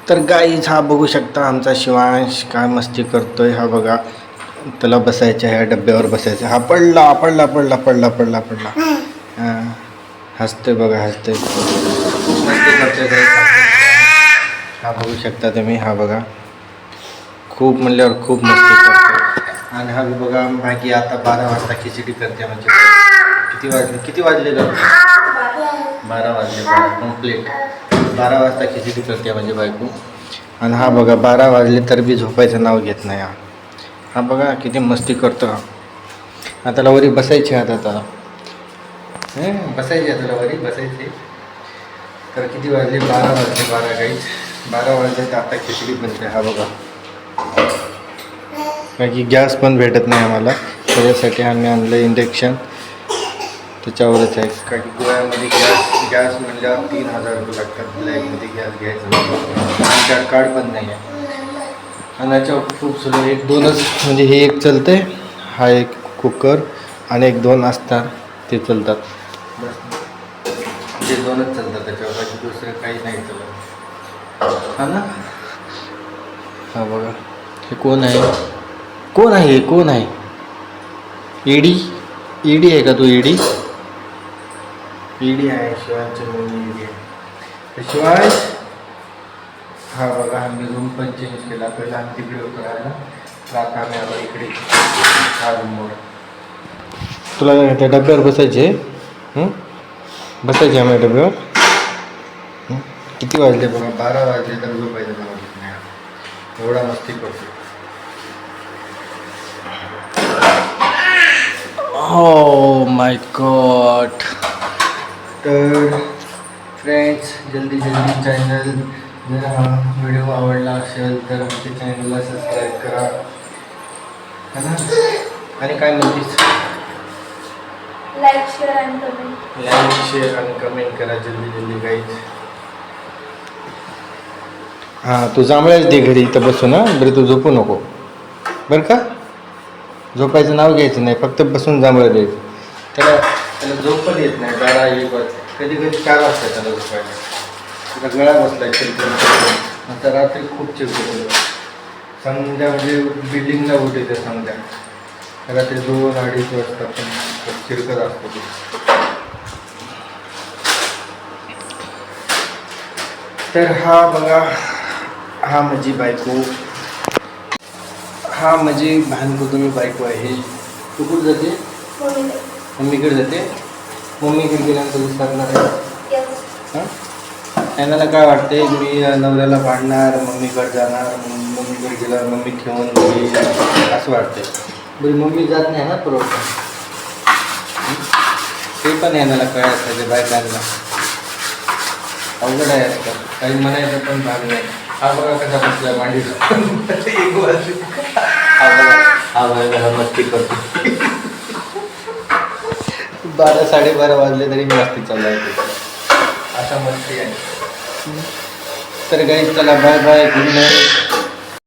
तर गाईज हा बघू शकता आमचा शिवांश काय मस्ती करतोय. हा बघा त्याला बसायचं ह्या डब्यावर बसायचं. हा पडला पडला पडला पडला पडला पडला. हां हसतोय बघा हसतोय खूप मस्ती करतोय guys. हा बघू शकता तुम्ही. हा बघा खूप म्हणल्यावर खूप मस्ती करतो. आणि हा बघा बाकी आता 12 वाजता खिचडी करते. म्हणजे किती वाजले का 12 वाजले कम्प्लीट 12 वाजता खिचडी करते म्हणजे बायको. आणि हा बघा 12 वाजले तर बी झोपायचं नाव घेत नाही. हा बघा किती मस्ती करतो. हा त्याला वरी बसायचे आता त्याला बसायचे त्याला वरी बसायचे. तर किती वाजले 12 वाजले 12 काहीच 12 वाजले तर आता खिचडी बनते. हा बघा कारण की गॅस पण भेटत नाही आम्हाला त्याच्यासाठी आम्ही आणलं इंडक्शन. त्याच्यावरच आहे कारण की गोव्यामध्ये गॅस म्हणल्यावर 3000 रुपये लागतात. ब्लॅकमध्ये गॅस घ्यायचं आमच्या कार्ड पण नाही आहे. आणि याच्यावर खूप सुरू 1-2च म्हणजे हे एक चालतं आहे. हा एक कुकर आणि 1-2 असतात ते चालतात. बस जे 2च चालतात त्याच्यावर बाकी दुसरं काही नाही चालत. हा ना. हा बघा हे कोण आहे कोण आहे कोण आहे. ईडी ईडी आहे का तू ईडी ईडी आहे. शिवांची मुलगी ईडी आहे. तर शिवांश हा बघा आम्ही रूम पण चेंज केला. पहिला आम्ही तिकडे होतो राहायला तर आता आम्ही आलो इकडे हा रूमवर. तुला त्या डब्यावर बसायचे बसायचे आम्ही डब्यावर. किती वाजले बघा 12 वाजले तर झोपायचं नाव घेत नाही. एवढा मस्ती करतो. हो माय गॉड. तर फ्रेंड्स जल्दी चॅनल जर हा व्हिडिओ आवडला असेल तर आमच्या चॅनलला सबस्क्राईब करा है ना. आणि काय म्हणतेस लाईक शेअर आणि कमेंट करा जल्दी गाईज. हां तू जांभळ्याच दे घरी इथं बसू ना. बरं तू झोपू नको बरं का. झोपायचं नाव घ्यायचं नाही फक्त बसून जांभळं द्यायचं. त्याला झोप पण येत नाही. 12-1 वाजता कधी 4 वाजता त्याला झोपायला. त्याचा गळा बसलाय चिरकून. आता रात्री खूप चिरकून संध्या म्हणजे बिल्डिंगला उठे संध्या रात्री 2-2:30 वाजता पण चिरकत असतो ते. तर हा बघा हा माझी बायको. हा म्हणजे भानकुदुमी बायको आहे. तू कुठं जाते मम्मीकडे जाते. मम्मीकडे गेल्यानंतर विचारणार आहे. हां त्यांना काय वाटते मी नवऱ्याला भांडणार मम्मीकडे जाणार मम्मीकडे गेल्यावर मम्मी ठेवून गेली असं वाटते. बरी मम्मी जात नाही ना बरोबर. ते पण याला काय असतं बायकांना अवघड आहे असतं. काही म्हणायचं पण भाग नाही. हा बघा कसा बसला मांडी. हा बघा मस्ती करतो. 12-12:30 वाजले तरी मस्ती चालू आहे. अशा मस्ती आहे. तर काही चला बाय बाय गुड नाईट.